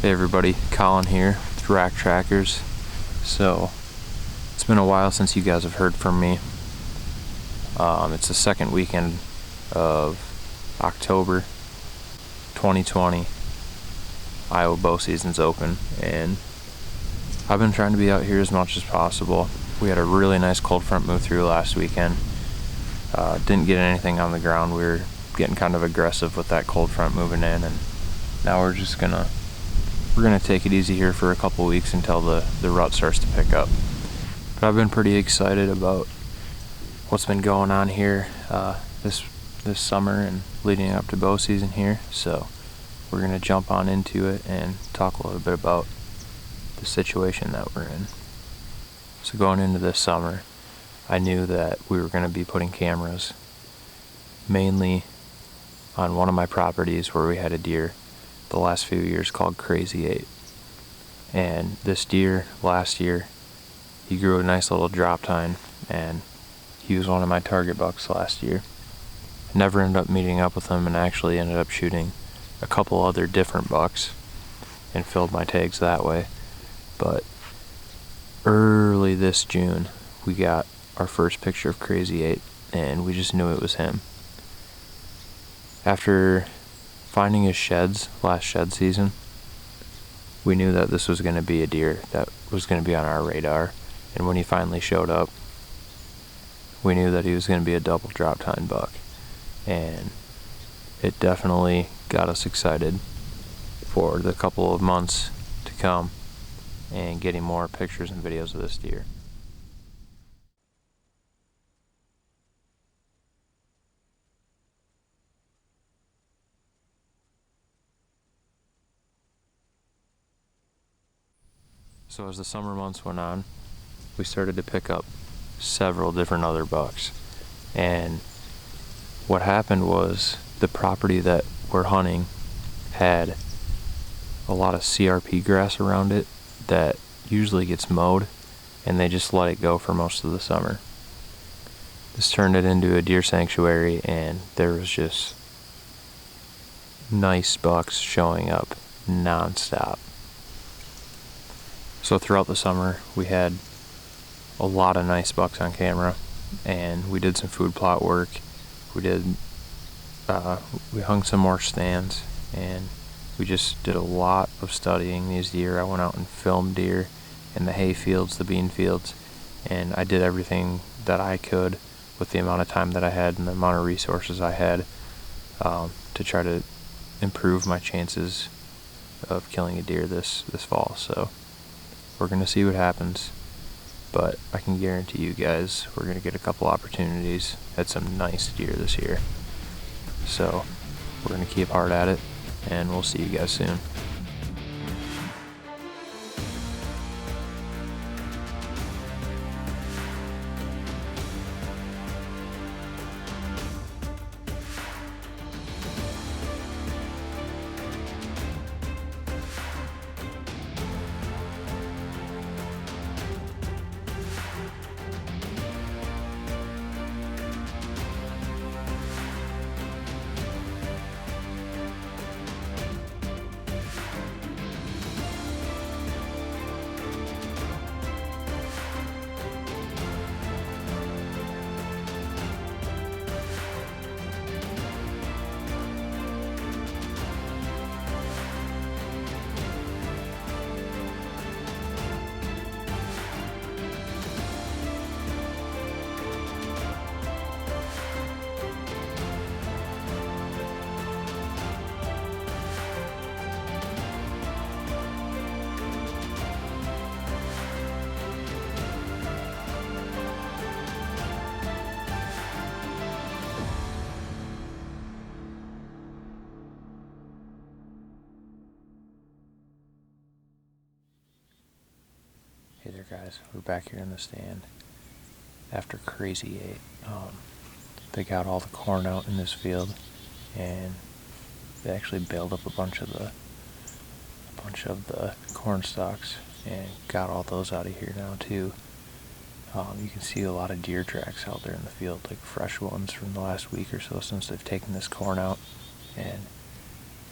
Hey everybody, Collin here with Rack Trackers. So, it's been a while since you guys have heard from me. It's the second weekend of October 2020. Iowa bow season's open, and I've been trying to be out here as much as possible. We had a really nice cold front move through last weekend. Didn't get anything on the ground. We were getting kind of aggressive with that cold front moving in, and now we're gonna take it easy here for a couple weeks until the rut starts to pick up. But I've been pretty excited about what's been going on here this summer and leading up to bow season here. So we're gonna jump on into it and talk a little bit about the situation that we're in. So going into this summer, I knew that we were gonna be putting cameras mainly on one of my properties where we had a deer the last few years called Crazy 8. And this deer last year, he grew a nice little drop tine, and he was one of my target bucks last year. Never ended up meeting up with him, and actually ended up shooting a couple other different bucks and filled my tags that way. But early this June, we got our first picture of Crazy 8, and we just knew it was him. After finding his sheds last shed season, we knew that this was going to be a deer that was going to be on our radar. And when he finally showed up, we knew that he was going to be a double drop tine buck. And it definitely got us excited for the couple of months to come and getting more pictures and videos of this deer. So as the summer months went on, we started to pick up several different other bucks. And what happened was the property that we're hunting had a lot of CRP grass around it that usually gets mowed, and they just let it go for most of the summer. This turned it into a deer sanctuary, and there was just nice bucks showing up non-stop. So throughout the summer, we had a lot of nice bucks on camera, and we did some food plot work. We hung some more stands, and we just did a lot of studying these deer. I went out and filmed deer in the hay fields, the bean fields, and I did everything that I could with the amount of time that I had and the amount of resources I had to try to improve my chances of killing a deer this fall. So we're going to see what happens, but I can guarantee you guys we're going to get a couple opportunities at some nice deer this year. So we're going to keep hard at it, and we'll see you guys soon. Hey there guys, we're back here in the stand after Crazy 8. They got all the corn out in this field, and they actually baled up a bunch of the corn stalks and got all those out of here now too. You can see a lot of deer tracks out there in the field, like fresh ones from the last week or so since they've taken this corn out, and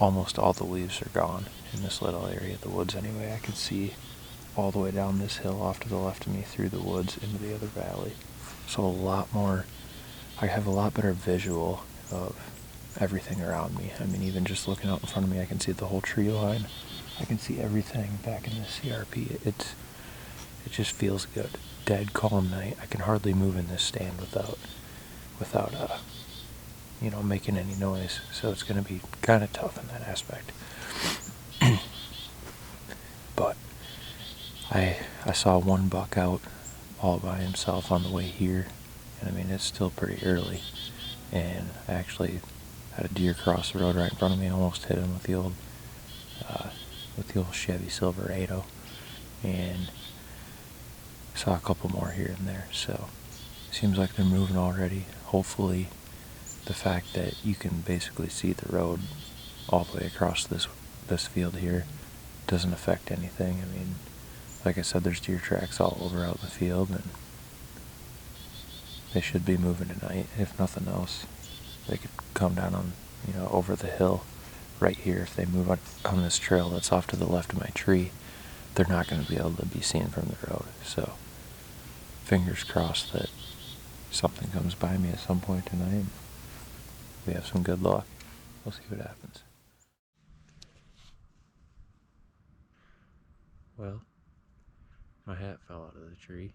almost all the leaves are gone in this little area of the woods anyway. I can see all the way down this hill off to the left of me through the woods into the other valley. So I have a lot better visual of everything around me. I mean, even just looking out in front of me, I can see the whole tree line. I can see everything back in the CRP. It just feels good. Dead calm night. I can hardly move in this stand without making any noise. So it's going to be kind of tough in that aspect. But I saw one buck out all by himself on the way here, and I mean, it's still pretty early, and I actually had a deer cross the road right in front of me. I almost hit him with the old Chevy Silverado, and saw a couple more here and there. So seems like they're moving already. Hopefully the fact that you can basically see the road all the way across this field here doesn't affect anything. I mean, like I said, there's deer tracks all over out in the field, and they should be moving tonight. If nothing else, they could come down on, over the hill right here. If they move on this trail that's off to the left of my tree, they're not going to be able to be seen from the road. So fingers crossed that something comes by me at some point tonight. We have some good luck. We'll see what happens. Well, my hat fell out of the tree.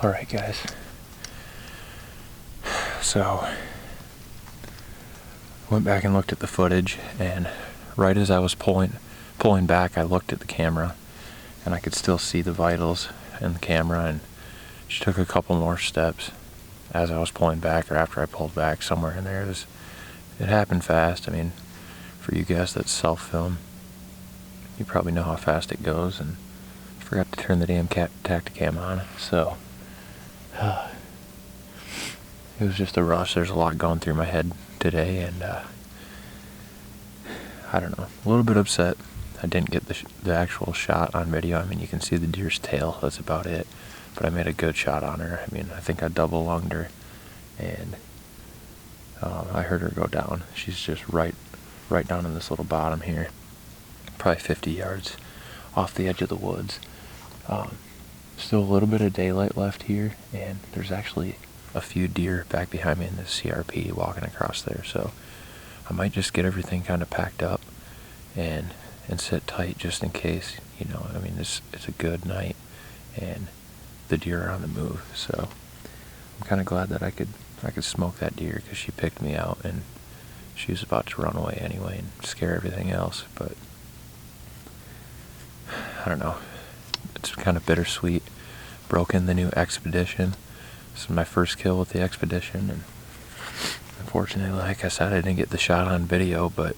Alright guys, so went back and looked at the footage, and right as I was pulling back, I looked at the camera and I could still see the vitals in the camera, and she took a couple more steps as I was pulling back, or after I pulled back, somewhere in there. It happened fast. I mean, for you guys that self-film, you probably know how fast it goes, and I forgot to turn the damn Tacticam on, so it was just a rush. There's a lot going through my head today, and I don't know, a little bit upset I didn't get the actual shot on video. I mean, you can see the deer's tail, that's about it, but I made a good shot on her. I mean, I think I double lunged her, and I heard her go down. She's just right down in this little bottom here, probably 50 yards off the edge of the woods. Still a little bit of daylight left here, and there's actually a few deer back behind me in this CRP walking across there, so I might just get everything kind of packed up and sit tight just in case. You know, I mean, it's a good night and the deer are on the move, so I'm kind of glad that I could smoke that deer, because she picked me out and she was about to run away anyway and scare everything else. But I don't know, it's kind of bittersweet. Broke in the new Expedition. This is my first kill with the Expedition, and unfortunately, like I said, I didn't get the shot on video, but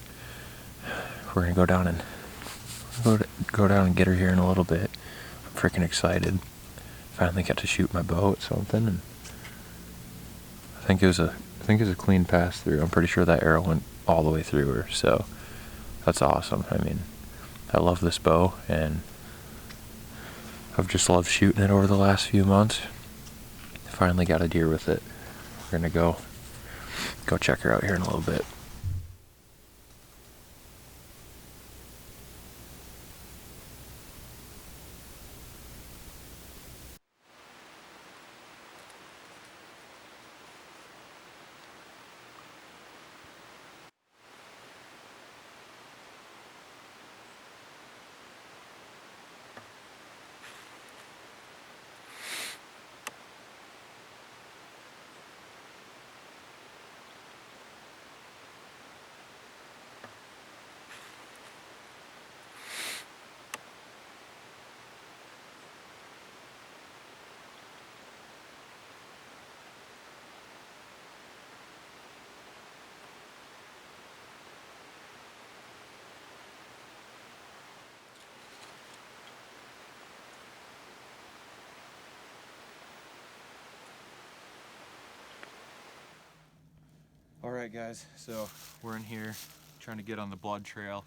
we're gonna go down and get her here in a little bit. I'm freaking excited. Finally got to shoot my bow at something, and I think it was a clean pass through. I'm pretty sure that arrow went all the way through her, so that's awesome. I mean, I love this bow, and I've just loved shooting it over the last few months. Finally got a deer with it. We're gonna go check her out here in a little bit. Alright guys, so we're in here trying to get on the blood trail.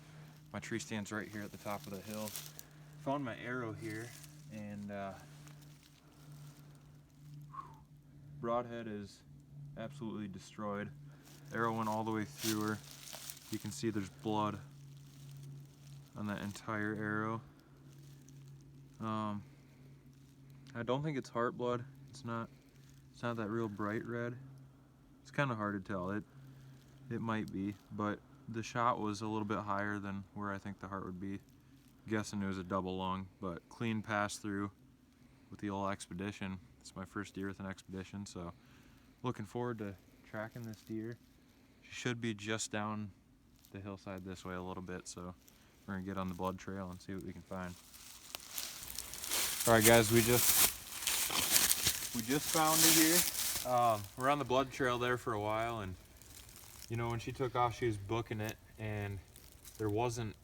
My tree stand's right here at the top of the hill. Found my arrow here, and broadhead is absolutely destroyed. Arrow went all the way through her. You can see there's blood on that entire arrow. I don't think it's heart blood. It's not that real bright red. It's kind of hard to tell. It might be, but the shot was a little bit higher than where I think the heart would be. Guessing it was a double lung, but clean pass through with the old Expedition. It's my first deer with an Expedition, so looking forward to tracking this deer. She should be just down the hillside this way a little bit, so we're gonna get on the blood trail and see what we can find. Alright guys, we just found her here. We're on the blood trail there for a while, and you know, when she took off, she was booking it, and there wasn't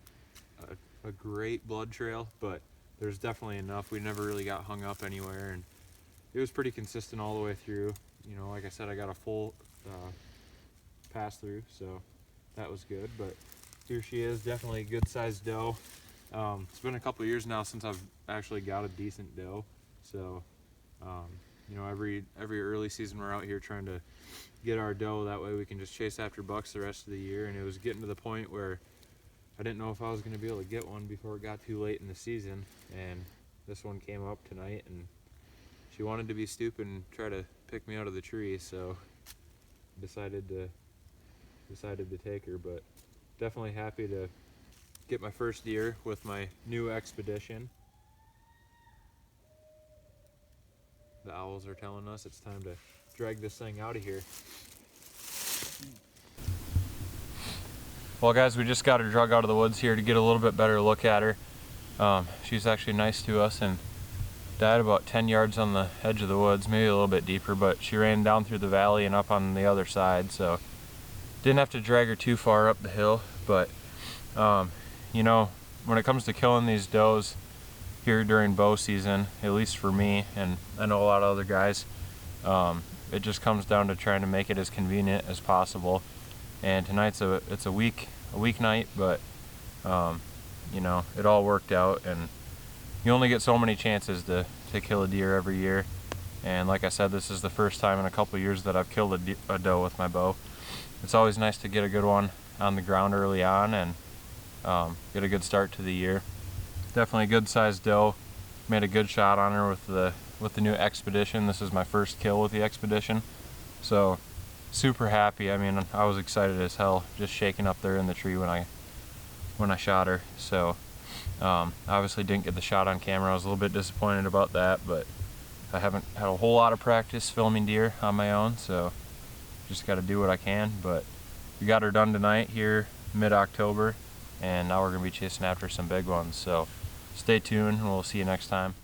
a great blood trail, but there's definitely enough. We never really got hung up anywhere, and it was pretty consistent all the way through. You know, like I said, I got a full pass through, so that was good. But here she is, definitely a good sized doe. It's been a couple years now since I've actually got a decent doe, so you know, every early season we're out here trying to get our doe, that way we can just chase after bucks the rest of the year. And it was getting to the point where I didn't know if I was going to be able to get one before it got too late in the season, and this one came up tonight, and she wanted to be stupid and try to pick me out of the tree, so decided to take her. But definitely happy to get my first deer with my new Expedition. the owls are telling us it's time to drag this thing out of here. Well guys, we just got her drug out of the woods here to get a little bit better look at her. She's actually nice to us and died about 10 yards on the edge of the woods, maybe a little bit deeper, but she ran down through the valley and up on the other side, so didn't have to drag her too far up the hill. But you know, when it comes to killing these does here during bow season, at least for me, and I know a lot of other guys, it just comes down to trying to make it as convenient as possible. And tonight's it's a weeknight, but you know, it all worked out, and you only get so many chances to kill a deer every year. And like I said, this is the first time in a couple years that I've killed a doe with my bow. It's always nice to get a good one on the ground early on and get a good start to the year. Definitely a good sized doe. Made a good shot on her with the new Expedition. This is my first kill with the Expedition, so super happy. I mean, I was excited as hell, just shaking up there in the tree when I shot her. So obviously didn't get the shot on camera. I was a little bit disappointed about that, but I haven't had a whole lot of practice filming deer on my own, so just got to do what I can. But we got her done tonight here, mid-October, and now we're going to be chasing after some big ones. So stay tuned and we'll see you next time.